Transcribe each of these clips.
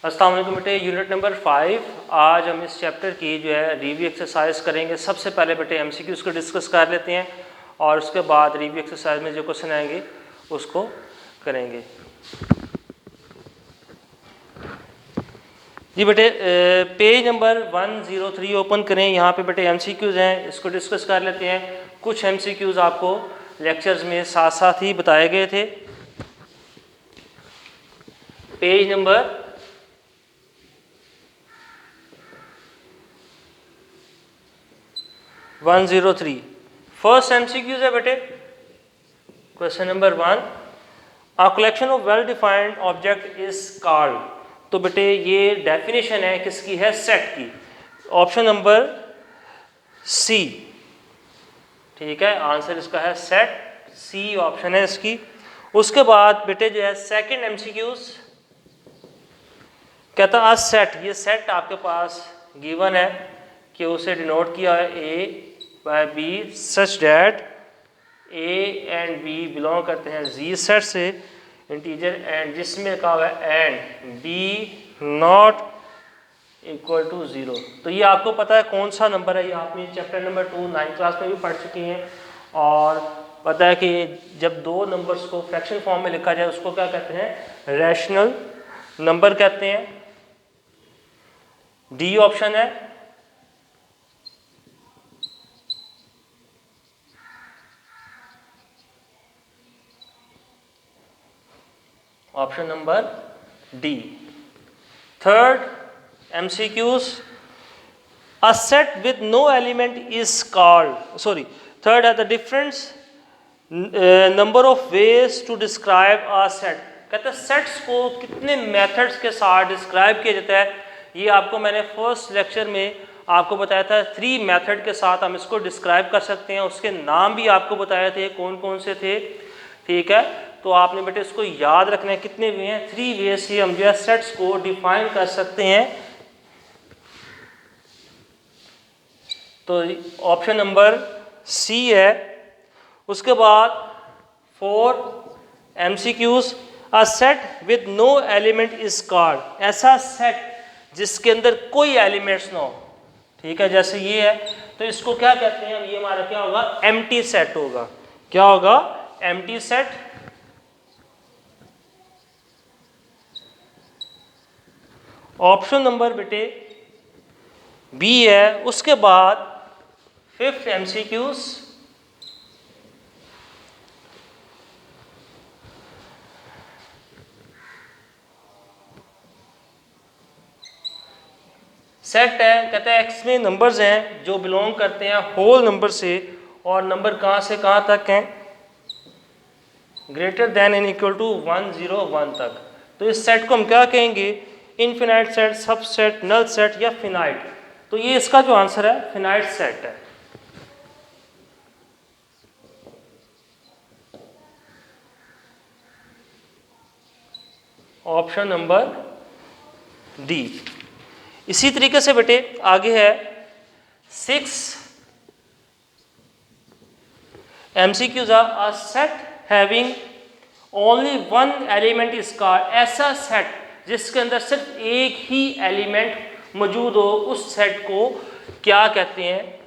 अस्सलाम वालेकुम बेटे, यूनिट नंबर 5। आज हम इस चैप्टर की जो है रिव्यू एक्सरसाइज करेंगे। सबसे पहले बेटे एमसीक्यूज़ को डिस्कस कर लेते हैं और उसके बाद रिव्यू एक्सरसाइज में जो क्वेश्चन आएंगे उसको करेंगे। जी बेटे, पेज नंबर 103 ओपन करें। यहाँ पे बेटे एमसीक्यूज़ हैं, इसको डिस्कस कर लेते हैं। कुछ एमसीक्यूज़ आपको लेक्चर्स में साथ साथ ही बताए गए थे। पेज नंबर 103 फर्स्ट एमसीक्यूज़ है बेटे। Question number 1, a collection of well defined object is called. तो बेटे ये डेफिनेशन है किसकी है? सेट की। ऑप्शन नंबर सी, ठीक है, आंसर इसका है सेट, सी ऑप्शन है इसकी। उसके बाद बेटे जो है सेकंड एमसीक्यूज़ कहता है सेट, ये सेट आपके पास गिवन है कि उसे डिनोट किया है A by B such that A and B belong करते हैं जी सेट से इंटीजर, एंड जिसमें कहा हुआ है and B not equal to 0। तो ये आपको पता है कौन सा नंबर है, ये आपने चैप्टर नंबर 2 9th क्लास में भी पढ़ चुकी हैं। और पता है कि जब दो नंबर्स को फ्रैक्शन फॉर्म में लिखा जाए उसको क्या कहते हैं? रैशनल नंबर कहते हैं। डी ऑप्शन है। Option number D. Third MCQs, a set with no element is called, sorry, third है the difference number of ways to describe a set. कहते हैं सेट्स को कितने मेथड्स के साथ डिस्क्राइब किया जाता है। ये आपको मैंने फर्स्ट लेक्चर में आपको बताया था 3 मेथड के साथ हम इसको डिस्क्राइब कर सकते हैं। उसके नाम भी आपको बताए थे कौन कौन से थे, ठीक है। तो आपने बेटे इसको याद रखना है, कितने वे हैं? 3 वे से हम जो है सेट्स को डिफाइन कर सकते हैं। तो ऑप्शन नंबर सी है। उसके बाद 4 MCQs, a set with no element is called. ऐसा सेट जिसके अंदर कोई एलिमेंट्स ना हो, ठीक है, जैसे ये है, तो इसको क्या कहते हैं? ये हमारा क्या होगा? एम्प्टी सेट होगा। क्या होगा? Empty set. ऑप्शन नंबर बेटे बी है। उसके बाद 5th एमसीक्यूज, सेट है, कहते हैं एक्स में नंबर्स हैं जो बिलोंग करते हैं होल नंबर से, और नंबर कहाँ से कहाँ तक हैं? Greater than and equal to 101 तक। तो इस सेट को हम क्या कहेंगे? Infinite set, subset, null set या फिनाइट। तो ये इसका जो आंसर है फिनाइट सेट है। Option number D. इसी तरीके से बेटे आगे है 6 MCQs, a set having only 1 element is called. ऐसा सेट जिसके अंदर सिर्फ एक ही एलिमेंट मौजूद हो, उस सेट को क्या कहते हैं?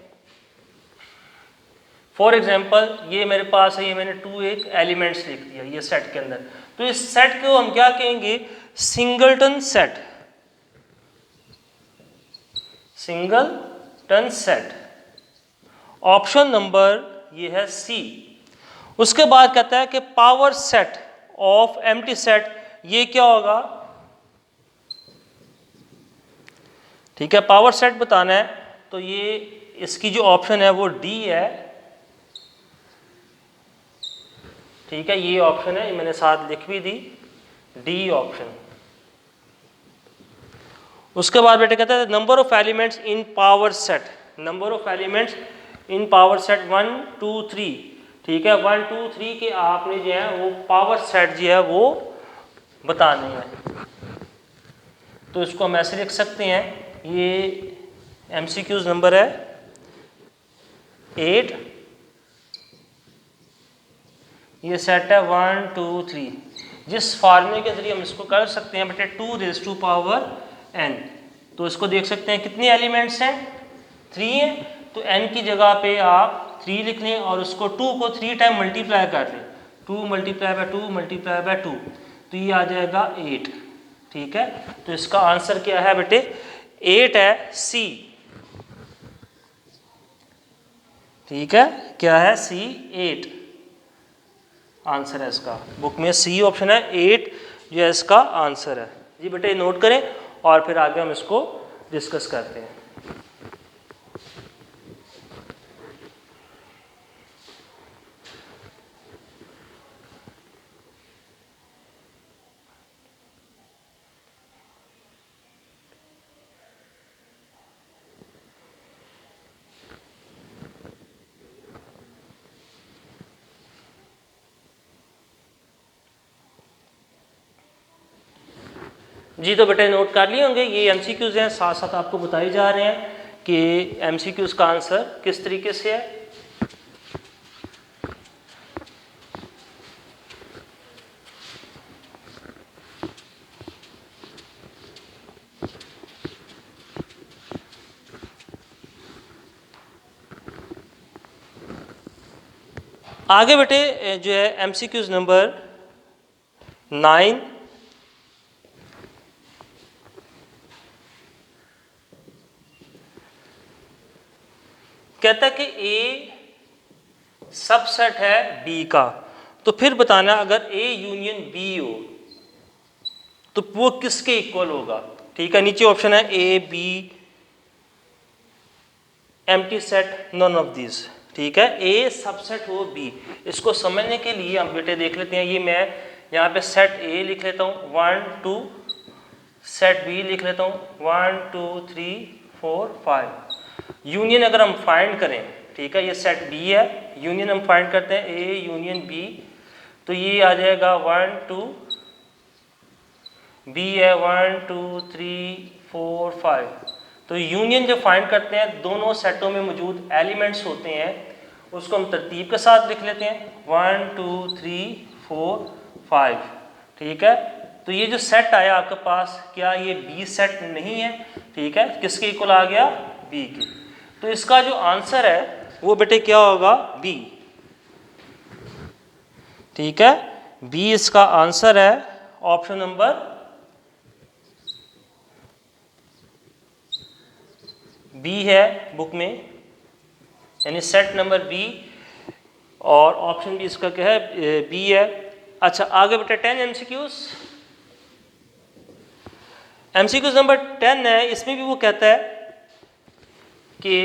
फॉर एग्जाम्पल ये मेरे पास है, ये मैंने 2 एक एलिमेंट्स लिख दिया ये सेट के अंदर, तो इस सेट को हम क्या कहेंगे? Singleton set. Singleton set. Option number ये है सी। उसके बाद कहता है कि power set of empty set, ये क्या होगा? ठीक है, पावर सेट बताना है, तो ये इसकी जो ऑप्शन है वो डी है, ठीक है, ये ऑप्शन है, ये मैंने साथ लिख भी दी, डी ऑप्शन। उसके बाद बेटे कहता है number of elements in power set. Number of elements in power set 1 2 3, ठीक है, 1 2 3 के आपने जो है वो पावर सेट जो है वो बताने हैं। तो इसको हम ऐसे लिख सकते हैं, ये एमसीक्यूज नंबर है 8, ये सेट है 1 2 3। जिस फार्मूले के जरिए हम इसको कर सकते हैं बेटे 2n, तो इसको देख सकते हैं कितने एलिमेंट्स हैं, 3 हैं, तो n की जगह पे आप 3 लिख लें और उसको 2 को 3 टाइम मल्टीप्लाई कर लें, 2 मल्टीप्लाई बाय 2 मल्टीप्लाई बाय 2, तो ये आ जाएगा 8। ठीक है, तो इसका आंसर क्या है बेटे, 8 है, सी। ठीक है, क्या है, सी 8 आंसर है इसका। बुक में सी ऑप्शन है, 8 जो है इसका आंसर है। जी बेटे नोट करें और फिर आगे हम इसको डिस्कस करते हैं। जी तो बेटे नोट कर लिए होंगे, ये एमसीक्यूज हैं, साथ साथ आपको बताए जा रहे हैं कि एमसीक्यूज का आंसर किस तरीके से है। आगे बेटे जो है एमसीक्यूज नंबर 9, कहता है कि ए सबसेट है बी का, तो फिर बताना अगर ए यूनियन बी हो तो वो किसके इक्वल होगा। ठीक है, नीचे ऑप्शन है A B empty set none of this. ठीक है, ए सबसेट हो बी, इसको समझने के लिए हम बेटे देख लेते हैं, ये मैं यहाँ पे सेट ए लिख लेता हूँ 1 2, सेट बी लिख लेता हूँ 1 2 3 4 5। यूनियन अगर हम फाइंड करें, ठीक है, ये सेट बी है, यूनियन हम फाइंड करते हैं ए यूनियन बी, तो ये आ जाएगा 1 2, बी है 1 2 3 4 5। तो यूनियन जब फाइंड करते हैं, दोनों सेटों में मौजूद एलिमेंट्स होते हैं, उसको हम तरतीब के साथ लिख लेते हैं 1 2 3 4 5। ठीक है, तो ये जो सेट आया आपके पास, क्या ये बी सेट नहीं है। ठीक है, किसके इक्वल आ गया, बी के, तो इसका जो आंसर है वो बेटे क्या होगा, बी। ठीक है, बी इसका आंसर है, ऑप्शन नंबर बी है बुक में, यानी सेट नंबर बी, और ऑप्शन बी इसका क्या है, बी है। अच्छा आगे बेटा 10 एमसीक्यूज, एमसीक्यूज नंबर 10 है, इसमें भी वो कहता है कि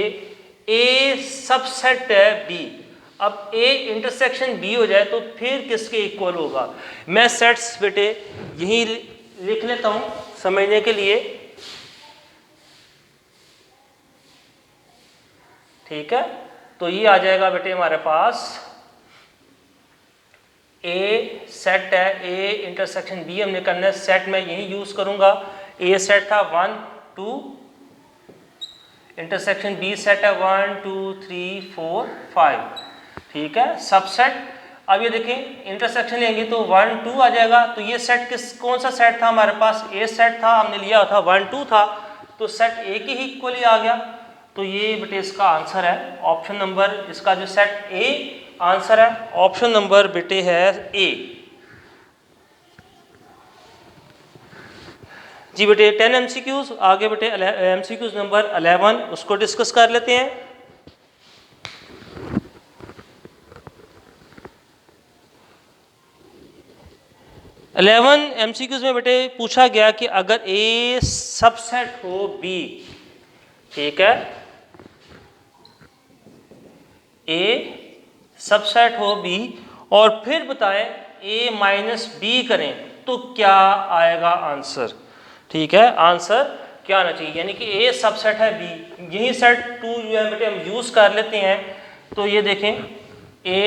ए सबसेट है बी। अब ए इंटरसेक्शन बी हो जाए तो फिर किसके इक्वल होगा। मैं सेट्स बेटे यही लिख लेता हूं समझने के लिए। ठीक है, तो ये आ जाएगा बेटे हमारे पास ए सेट है, ए इंटरसेक्शन बी हमने करना है, सेट मैं यही यूज करूंगा, ए सेट था 1 2, इंटरसेक्शन बी सेट है 1 2 3 4 5। ठीक है, सबसेट, अब ये देखें इंटरसेक्शन लेंगे तो 1 2 आ जाएगा, तो ये सेट कौन सा सेट था हमारे पास, ए सेट था, हमने लिया था 1 2 था, तो सेट ए के ही इक्वल ही आ गया, तो ये बेटे इसका आंसर है, ऑप्शन नंबर, इसका जो सेट ए आंसर है, ऑप्शन नंबर बेटे है ए। जी बेटे 10 एमसीक्यूज, आगे बेटे एमसीक्यूज नंबर 11 उसको डिस्कस कर लेते हैं। एमसीक्यूज में बेटे पूछा गया कि अगर ए सबसेट हो बी, ठीक है, ए सबसेट हो बी और फिर बताएं ए माइनस बी करें तो क्या आएगा आंसर। ठीक है, आंसर क्या आना चाहिए, यानी कि ए सबसेट है बी, यही सेट 2 जो है बेटे हम यूज कर लेते हैं। तो ये देखें ए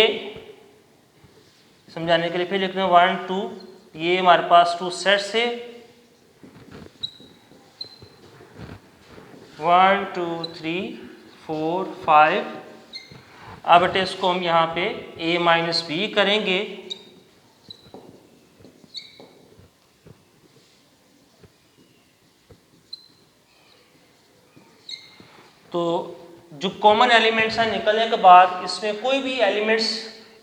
समझाने के लिए फिर लिखते हैं 1 2, ये हमारे पास 2 सेट से 1 2 3 4 5। अब बेटे इसको हम यहाँ पे a माइनस बी करेंगे तो जो कॉमन एलिमेंट्स हैं निकलने के बाद इसमें कोई भी एलिमेंट्स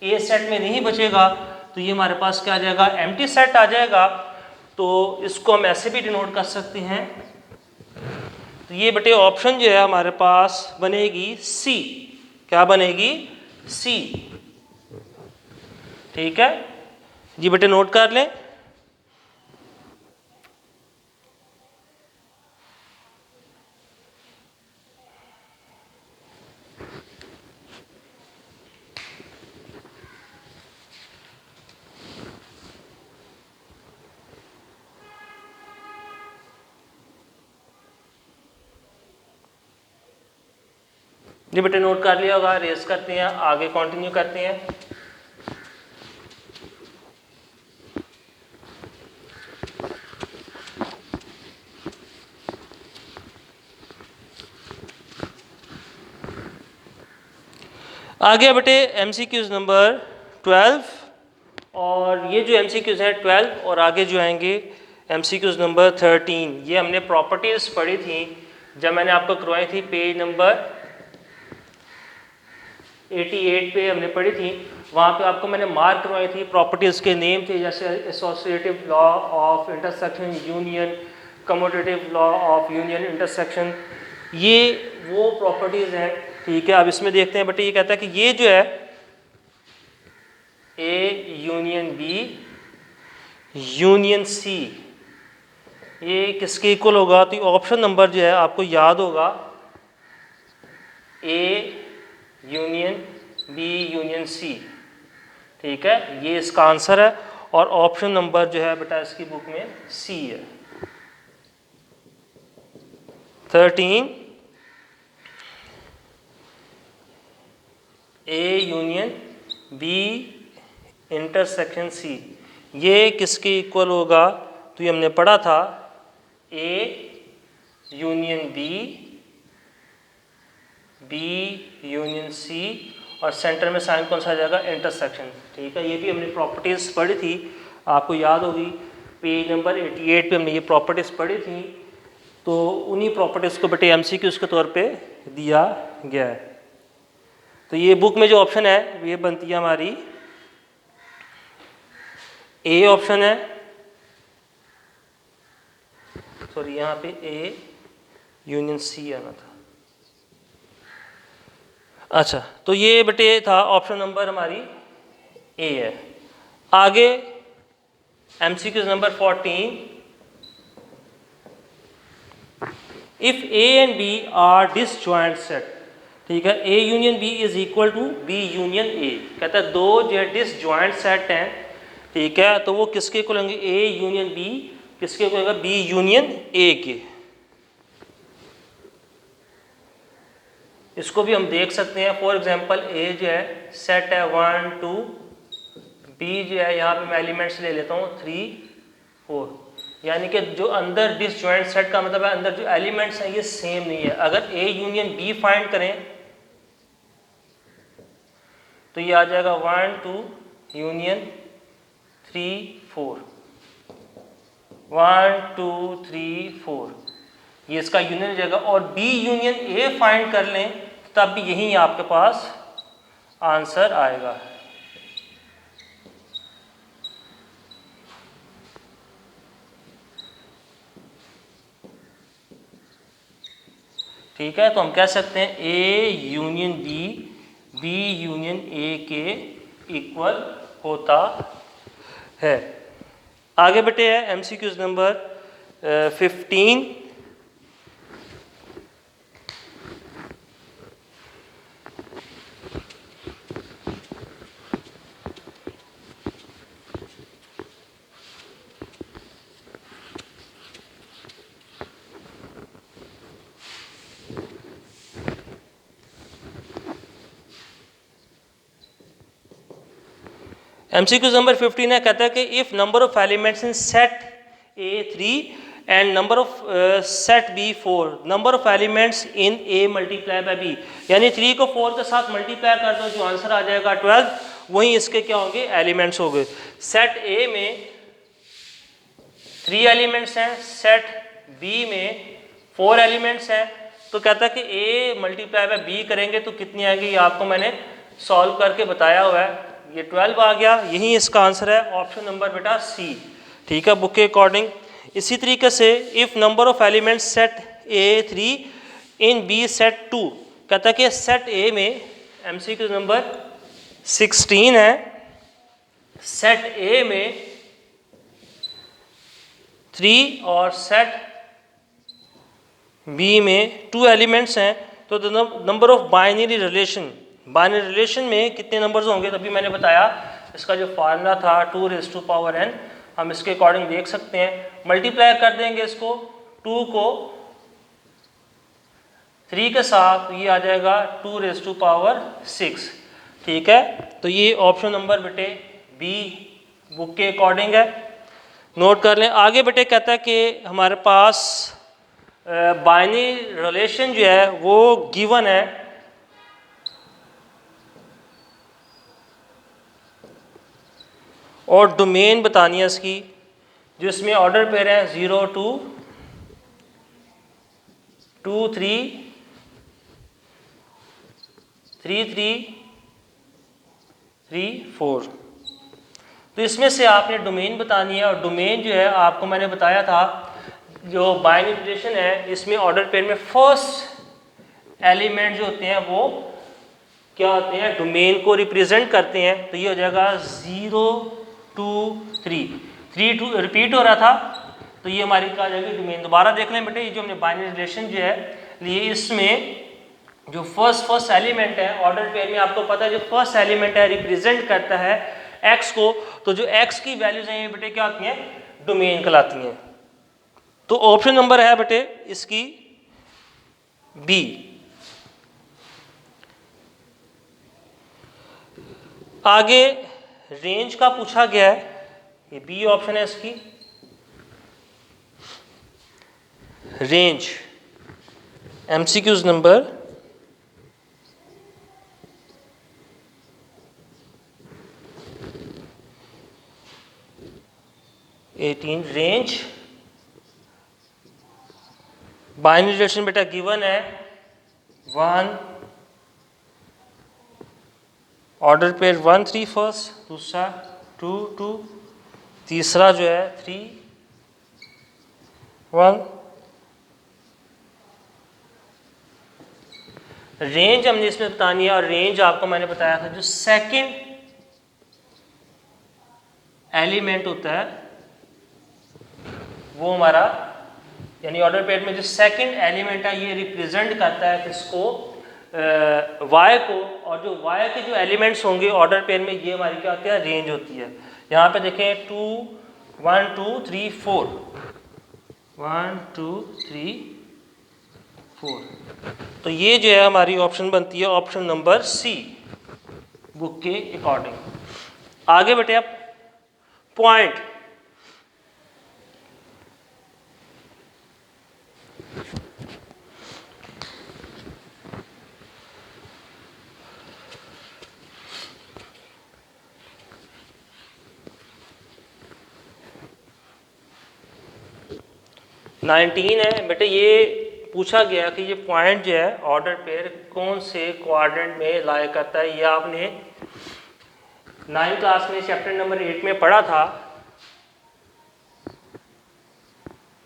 ए सेट में नहीं बचेगा, तो ये हमारे पास क्या आ जाएगा, एम्प्टी सेट आ जाएगा। तो इसको हम ऐसे भी डिनोट कर सकते हैं। तो ये बेटे ऑप्शन जो है हमारे पास बनेगी सी। क्या बनेगी, सी। ठीक है जी बेटे, नोट कर लें। जी बेटे नोट कर लिया होगा, रेस करते हैं, आगे कंटिन्यू करते हैं। आगे बेटे MCQs नंबर 12, और ये जो MCQs हैं 12 और आगे जो आएंगे MCQs नंबर 13। ये हमने प्रॉपर्टीज पढ़ी थी जब मैंने आपको करवाई थी, पेज नंबर 88 पे हमने पढ़ी थी। वहाँ पे आपको मैंने मार्क करवाई थी, प्रॉपर्टीज़ के नेम थे जैसे associative law of intersection union, commutative law of union intersection, ये वो प्रॉपर्टीज़ हैं। ठीक है, अब इसमें देखते हैं बेटे, ये कहता है कि ये जो है A union B union C, ये किसके इक्वल होगा, तो ऑप्शन नंबर जो है आपको याद होगा, A union B union C. ठीक है, ये इसका आंसर है, और ऑप्शन नंबर जो है बेटा इसकी बुक में सी है। 13 A union B intersection C, ये किसके इक्वल होगा, तो ये हमने पढ़ा था, A union B, B union C, और सेंटर में साइन कौन सा आ जाएगा, इंटरसेक्शन। ठीक है, ये भी हमने प्रॉपर्टीज़ पढ़ी थी, आपको याद होगी, पेज नंबर 88 पे हमने ये प्रॉपर्टीज़ पढ़ी थी। तो उन्हीं प्रॉपर्टीज़ को बेटे MCQs के तौर पे दिया गया है। तो ये बुक में जो ऑप्शन है ये बनती है हमारी ए ऑप्शन है, सॉरी यहाँ पे ए यूनियन सी आना था। अच्छा, तो ये बेटे था ऑप्शन नंबर हमारी ए है। आगे MCQs number 14, if A and B are disjoint set. ठीक है, A union B is equal to B union A, कहता है दो जो है डिसजॉइंट सेट हैं। ठीक है, तो वो किसके इक्वल होंगे, ए यूनियन बी किसके इक्वल होगा, बी यूनियन ए के। इसको भी हम देख सकते हैं, फॉर एग्जांपल ए जो है सेट है 1 2, बी जो है यहाँ पे मैं एलिमेंट्स ले लेता हूँ 3 4, यानी कि जो अंदर डिसजॉइंट सेट का मतलब है अंदर जो एलिमेंट्स हैं ये सेम नहीं है। अगर ए यूनियन बी फाइंड करें तो ये आ जाएगा 1 2 यूनियन 3 4, 1 2 3 4, ये इसका यूनियन हो जाएगा। और बी यूनियन ए फाइंड कर लें तब भी यही आपके पास आंसर आएगा। ठीक है, तो हम कह सकते हैं A union B, B union A के इक्वल होता है। आगे बेटे है MCQs नंबर 15, MCQs नंबर 15 है, कहता है कि if number of elements in set A 3 and number of set B 4, number of elements in A multiply by B, यानी 3 को 4 के साथ मल्टीप्लाई कर दो, जो आंसर आ जाएगा 12, वही इसके क्या होंगे, एलिमेंट्स हो गए। सेट ए में 3 एलिमेंट्स हैं, सेट बी में 4 एलिमेंट्स हैं, तो कहता है कि a मल्टीप्लाई बाय b करेंगे तो कितनी आएगी, ये आपको मैंने सॉल्व करके बताया हुआ है, ये 12 आ गया, यही इसका आंसर है ऑप्शन नंबर बेटा सी। ठीक है, बुक के अकॉर्डिंग। इसी तरीके से if number of elements set A3 in B set 2, कहता है कि सेट A में MCQ नंबर 16 है, सेट A में 3 और सेट B में 2 एलिमेंट्स हैं, तो नंबर ऑफ बाइनरी रिलेशन में कितने नंबर्स होंगे, तभी मैंने बताया इसका जो फार्मूला था 2⁴n, हम इसके अकॉर्डिंग देख सकते हैं। मल्टीप्लाई कर देंगे इसको 2 को 3 के साथ, तो ये आ जाएगा 2⁶। ठीक है, तो ये ऑप्शन नंबर बेटे बी बुक के अकॉर्डिंग है, नोट कर लें। आगे बेटे कहता है कि हमारे पास बाइनरी रिलेशन जो है वो गिवन है, और डोमेन बतानी है इसकी, जो इसमें ऑर्डर पेयर है 0 2 2 3 3 3 3 4। तो इसमें से आपने डोमेन बतानी है, और डोमेन जो है आपको मैंने बताया था, जो बाइनरी रिलेशन है इसमें ऑर्डर पेयर में फर्स्ट एलिमेंट जो होते हैं वो क्या होते हैं, डोमेन को रिप्रेजेंट करते हैं। तो ये हो जाएगा 0 2 3 3 2 रिपीट हो रहा था, तो ये हमारी क्या आ जाएगी डोमेन। दोबारा देख लें बेटे, ये जो हमने बाइनरी रिलेशन जो है लिए, इसमें जो फर्स्ट एलिमेंट है ऑर्डर पेयर में, आपको पता है जो फर्स्ट एलिमेंट है रिप्रेजेंट करता है x को, तो जो x की वैल्यूज हैं ये बेटे क्या होती हैं, डोमेन कहलाती हैं। तो ऑप्शन नंबर है बेटे इसकी बी। आगे रेंज का पूछा गया है, ये बी ऑप्शन है इसकी। Range MCQs number 18। Range binary relation बेटा गिवन है 1 ऑर्डर पेयर 1 3 फर्स्ट, दूसरा 2 2, तीसरा जो है 3 1। रेंज हमने इसमें बतानी है, और रेंज आपको मैंने बताया था जो सेकंड एलिमेंट होता है वो हमारा, यानी ऑर्डर पेयर में जो सेकंड एलिमेंट है ये रिप्रेजेंट करता है किसको, y को, और जो y के जो एलिमेंट्स होंगे ऑर्डर पेयर में ये हमारी क्या होती है, रेंज होती है। यहाँ पे देखें 2 1 2 3 4 1 2 3 4, तो ये जो है हमारी ऑप्शन बनती है ऑप्शन नंबर सी बुक के अकॉर्डिंग। आगे बेटे आप पॉइंट, नाइनटीन है बेटे, ये पूछा गया कि ये पॉइंट जो है ऑर्डर पेयर कौन से क्वाड्रेंट में लाया करता है। ये आपने 9th क्लास में चैप्टर नंबर 8 में पढ़ा था,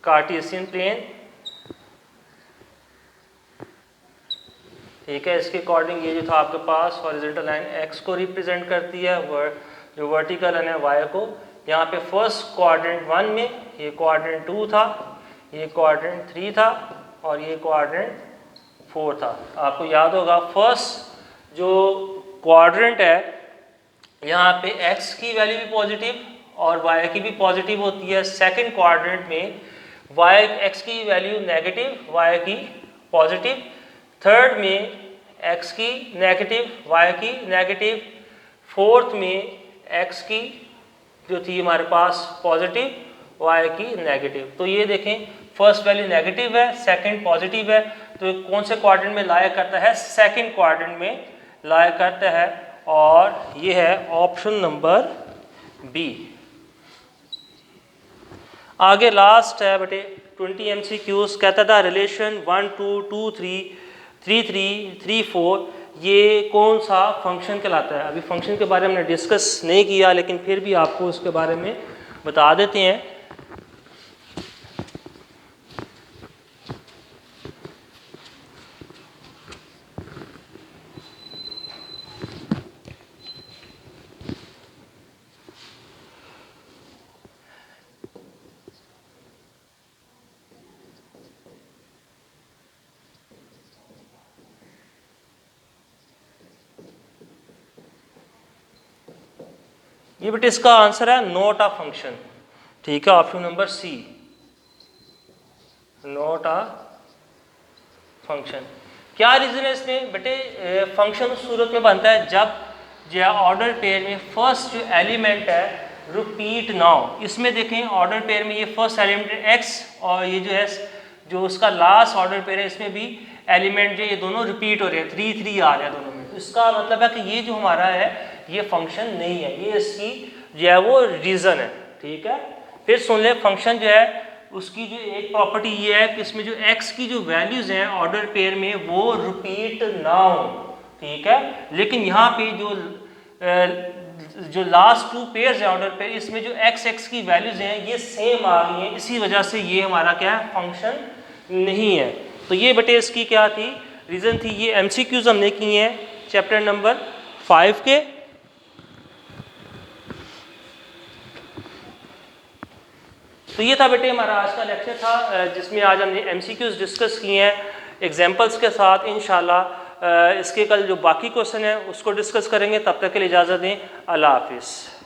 कार्टेशियन प्लेन। ठीक है, इसके अकॉर्डिंग ये जो था आपके पास हॉरिजॉन्टल लाइन x को रिप्रेजेंट करती है, जो वर्टिकल लाइन है y को। यहाँ पे फर्स्ट क्वाड्रेंट 1 में ये क्वाड्रेंट 2 था, ये क्वाड्रेंट 3 था, और ये क्वाड्रेंट 4 था। आपको याद होगा फर्स्ट जो क्वाड्रेंट है यहाँ पे x की वैल्यू भी पॉजिटिव और y की भी पॉजिटिव होती है। सेकंड क्वाड्रेंट में x की वैल्यू नेगेटिव, y की पॉजिटिव। थर्ड में x की नेगेटिव, y की नेगेटिव। फोर्थ में x की जो थी हमारे पास पॉजिटिव, y की नेगेटिव। तो ये देखें फर्स्ट वैल्यू नेगेटिव है, सेकंड पॉजिटिव है, तो ये कौन से क्वाड्रेंट में लाया करता है, सेकंड क्वाड्रेंट में लाया करता है, और ये है ऑप्शन नंबर बी। आगे लास्ट है बेटे 20 MCQs कहता था रिलेशन 1 2 2 3 3 3 3 4 ये कौन सा फंक्शन कहलाता है। अभी फंक्शन के बारे में हमने डिस्कस नहीं किया, लेकिन फिर भी आपको उसके बारे में बता देते हैं। ये बेटे इसका आंसर है नॉट अ फंक्शन, ठीक है, option number C, not a function. क्या रीजन है इसमें बेटे, फंक्शन उस सूरत में बनता है जब जो ऑर्डर पेयर में फर्स्ट जो एलिमेंट है रिपीट ना हो। इसमें देखें ऑर्डर पेयर में ये फर्स्ट एलिमेंट एक्स और ये जो है जो उसका लास्ट ऑर्डर पेयर है इसमें भी एलिमेंट जो ये दोनों रिपीट हो रहे हैं, 3 3 आ रहा है दोनों में। तो इसका मतलब है कि ये जो हमारा है ये फंक्शन नहीं है, ये इसकी जो है वो रीज़न है, ठीक है। फिर सुन ले फंक्शन जो है उसकी जो एक प्रॉपर्टी ये है कि इसमें जो x की जो वैल्यूज़ हैं ऑर्डर पेयर में वो रिपीट ना हो, ठीक है। लेकिन यहाँ पे जो लास्ट 2 पेयर्स हैं ऑर्डर पेयर, इसमें जो x की वैल्यूज़ हैं ये सेम आ गई हैं, इसी वजह से ये हमारा क्या है फंक्शन नहीं है। तो ये बेटे इसकी क्या थी रीज़न थी। ये MCQs हमने किए हैं चैप्टर नंबर 5 के। तो ये था बेटे हमारा आज का लेक्चर था, जिसमें आज हमने MCQs डिस्कस किए हैं एग्जांपल्स के साथ। इंशाल्लाह इसके कल जो बाकी क्वेश्चन है उसको डिस्कस करेंगे। तब तक के लिए इजाज़त दें, अल्लाह हाफिज़।